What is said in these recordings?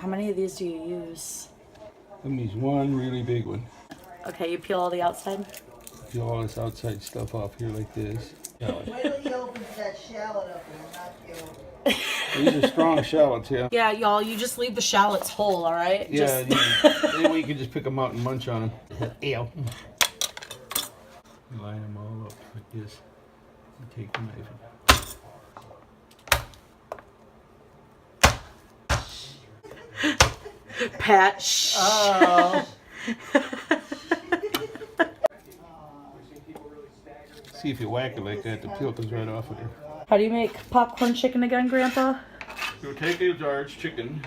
How many of these do you use? I'm gonna use one really big one. Okay, you peel all the outside? Peel all this outside stuff off here like this. Wait till he opens that shallot up and knock you over. These are strong shallots, yeah. Yeah, y'all, you just leave the shallots whole, all right? Yeah, that way you can just pick them out and munch on them. Ew. Line them all up like this. And take the knife. Pat, shh. Oh. See if you whack it like that, the peel comes right off of there. How do you make popcorn chicken again, Grandpa? You take a large chicken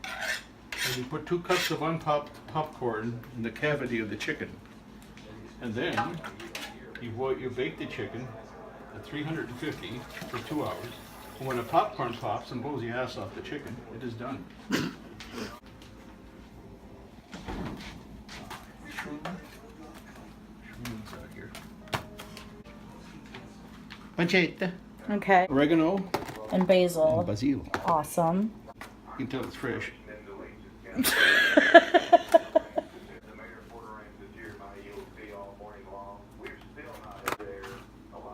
and you put 2 cups of unpopped popcorn in the cavity of the chicken. And then you bake the chicken at 350 for 2 hours. And when the popcorn pops and blows the ass off the chicken, it is done. Pancetta. Okay. Oregano And basil. and basil. Awesome. You can tell it's fresh. I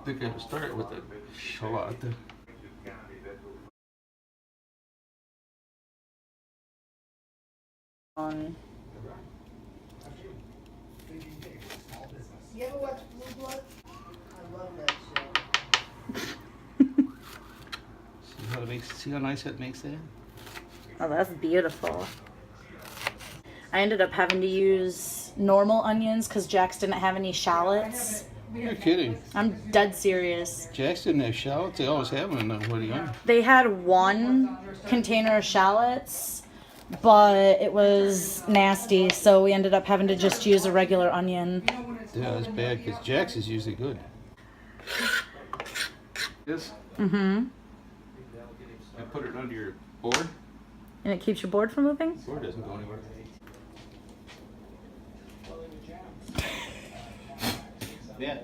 think I start with the shallot. You ever watch Blue Blood? I love that show. See how nice that makes that? Oh, that's beautiful. I ended up having to use normal onions because Jax didn't have any shallots. You're kidding. I'm dead serious. Jax didn't have shallots. They always have them in the Woody Onion. They had one container of shallots, but it was nasty, so we ended up having to just use a regular onion. Yeah, it's bad because Jax is usually good. This? Mm-hmm. I put it under your board. And it keeps your board from moving? The board doesn't go anywhere. Yeah.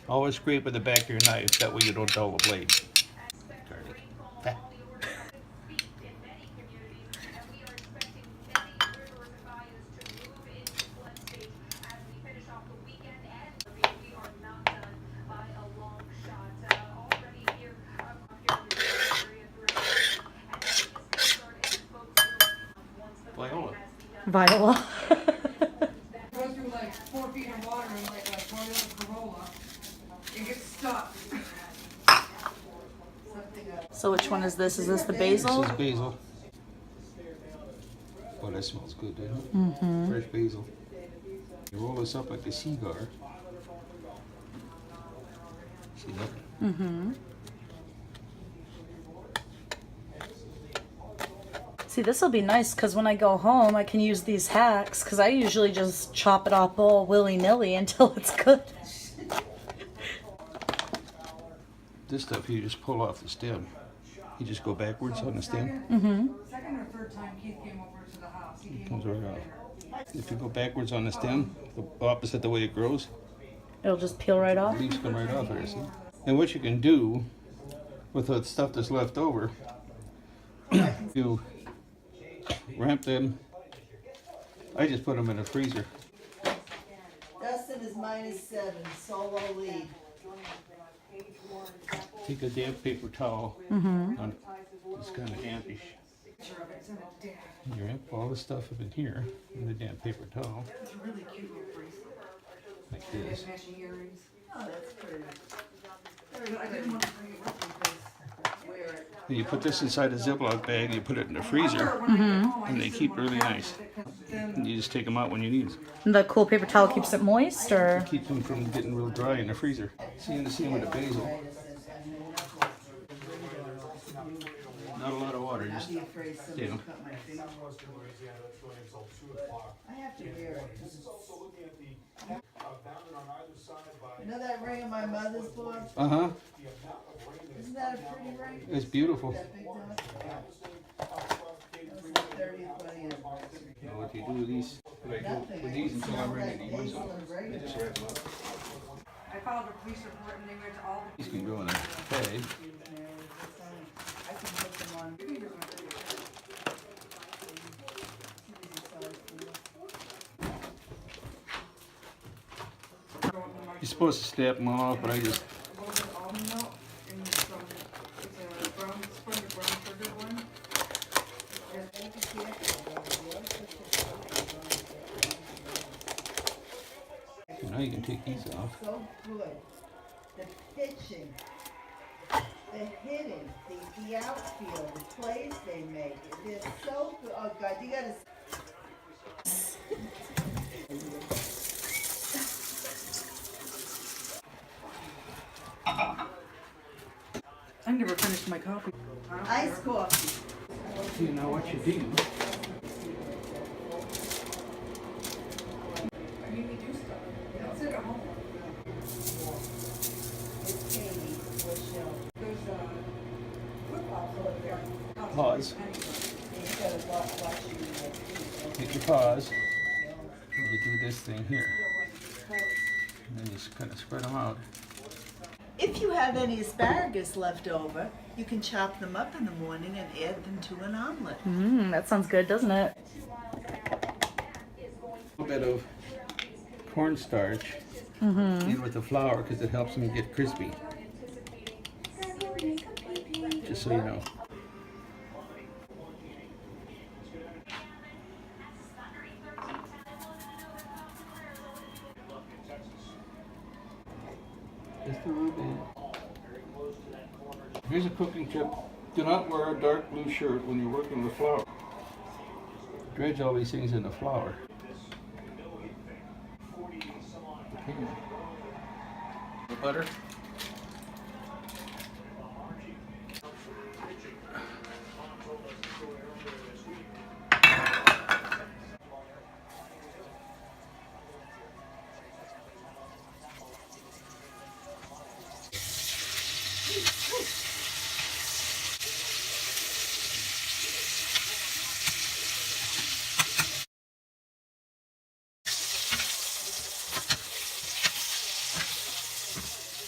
Always scrape with the back of your knife, that way you don't dull the blade. Garlic. Fat. Viola. Viola. Go through like 4 feet of water and like a Toyota Corolla and get stuck. So which one is this? Is this the This basil? is basil. Oh, that smells good, doesn't it? Mm-hmm. Fresh basil. You roll this up like a cigar. See that? Mm-hmm. See, this will be nice because when I go home, I can use these hacks because I usually just chop it up all willy-nilly until it's good. This stuff you just pull off the stem. You just go backwards on the stem. Mm-hmm. Second or third time Keith came over to the house, he It came comes over right later. off. If you go backwards on the stem, the opposite the way it grows, It'll just peel right the off. leaves come right off there, see? And what you can do with the stuff that's left over, you ramp them. I just put them in the freezer. Dustin is -7, solo lead. Take a damp paper towel. Mm-hmm. It's kind of dampish. You ramp all the stuff up in here in the damp paper towel, It's a really cute little bracelet. like this. Matching earrings. Oh, that's pretty. But I didn't want to bring it with me because Wear it. Then you put this inside a Ziploc bag, you put it in the freezer, and they keep really nice. And you just take them out when you need them. The cool paper towel keeps it moist, or? Keep them from getting real dry in the freezer. See the same with the basil. Not a lot of water. water. I'd Just be afraid somebody you know. cut my finger. Southwestern Louisiana, that's going until 2 o'clock. I have to wear it. This is also looking at the, bounded on either side by You know that ring on my mother's bought? Uh huh. the amount of rain that is Isn't that a pretty ring? It's beautiful. That big dog? That was the 30th wedding anniversary. You know what you do with these? What I do Nothing. with these until I'm ready to use them. Hazel and I regular. just wrap them up. I filed a police report and they went to all the. These can go in a bag. I can put them on. You're supposed to snap them off, but I just A little bit of almond milk and some, it's a brown, spring of brown sugar one. now you can take these off. So good. The pitching, the hitting, the outfield, the plays they make. They're so good. Oh God, you gotta. I never finished my coffee. Iced coffee. You know what you do. I mean, we do stuff. Don't sit at home. It's Katie, Rochelle. There's, football over there. Pause. You gotta watch you. Hit your pause. You do this thing here. And then you just kind of spread them out. If you have any asparagus left over, you can chop them up in the morning and add them to an omelet. That sounds good, doesn't it? A little bit of cornstarch in with the flour because it helps them get crispy. Just so you know. Just a little bit. Here's a cooking tip. Do not wear a dark blue shirt when you're working with flour. Dredge all these things in the flour. Okay. The butter.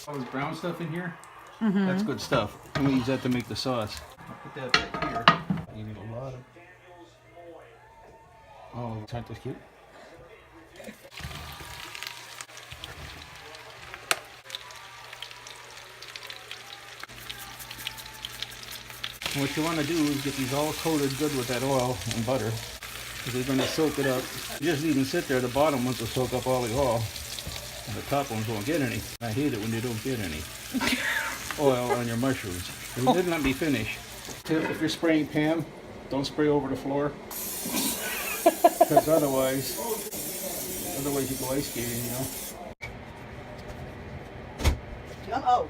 All this brown stuff in here, that's good stuff. And we use that to make the sauce. I'll put that back here. You need a lot of... Oh, aren't those cute? And what you want to do is get these all coated good with that oil and butter. Because they're going to soak it up. You just leave them sit there, the bottom ones will soak up all the oil. And the top ones won't get any. I hate it when you don't get any oil on your mushrooms. They didn't let me finish. If you're spraying Pam, don't spray over the floor. Because otherwise you go ice skating, you know. Oh.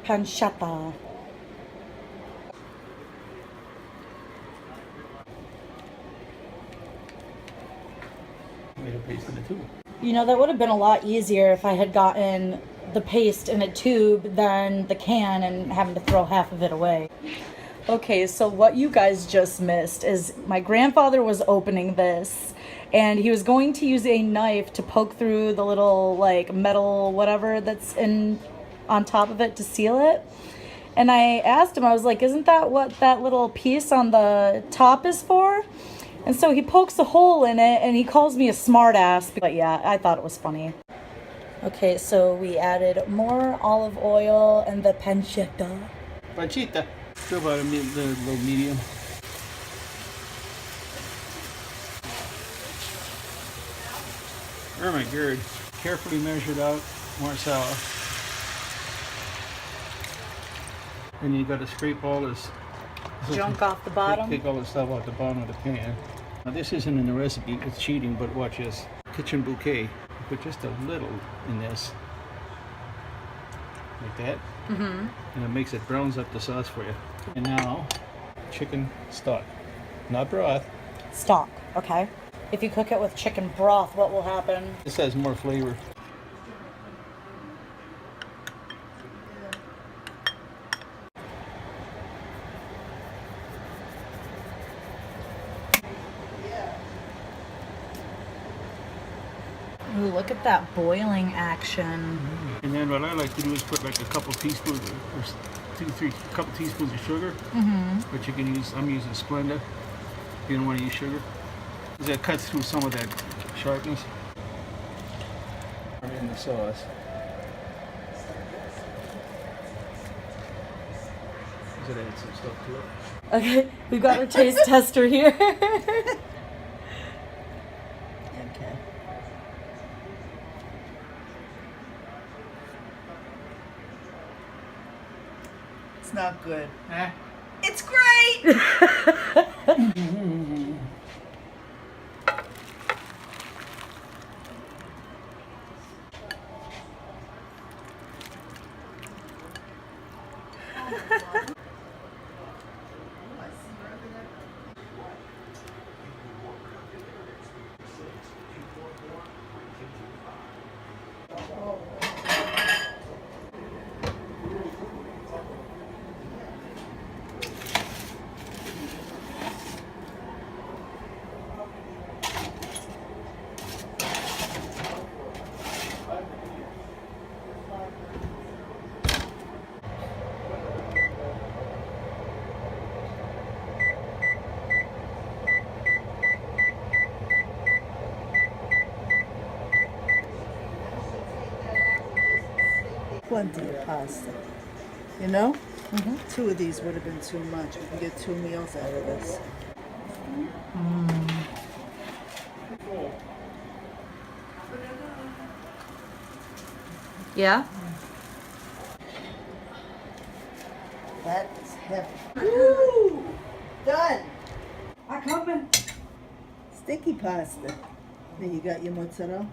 Pancetta. Made a paste in the tube. You know, that would have been a lot easier if I had gotten the paste in a tube than the can and having to throw half of it away. Okay, so what you guys just missed is my grandfather was opening this and he was going to use a knife to poke through the little like metal whatever that's in on top of it to seal it. And I asked him, I was like, isn't that what that little piece on the top is for? And so he pokes a hole in it and he calls me a smart ass. But yeah, I thought it was funny. Okay, so we added more olive oil and the pancetta. Pancetta. Go about a little medium. Oh my god. Carefully measured out Marsala. And you got to scrape all this Junk off the bottom. Take all the stuff off the bottom of the pan. Now this isn't in the recipe, it's cheating, but watch this. Kitchen bouquet. Put just a little in this. like that. And it makes it browns up the sauce for you. And now, chicken stock, not broth. Stock, okay. If you cook it with chicken broth, what will happen? This has more flavor. Ooh, look at that boiling action. And then what I like to do is put like a couple teaspoons, or couple teaspoons of sugar. But you can use, I'm using Splenda. You don't want to use sugar, because that cuts through some of that sharpness. In the sauce. Does it add some stuff to it? Okay, we've got our taste tester here. Okay. It's not good. Eh? It's great! Plenty of pasta. You know? Two of these would have been too much. We can get 2 meals out of this. Yeah? That is heavy. Woo! Done! I coming. Sticky pasta. Then you got your mozzarella?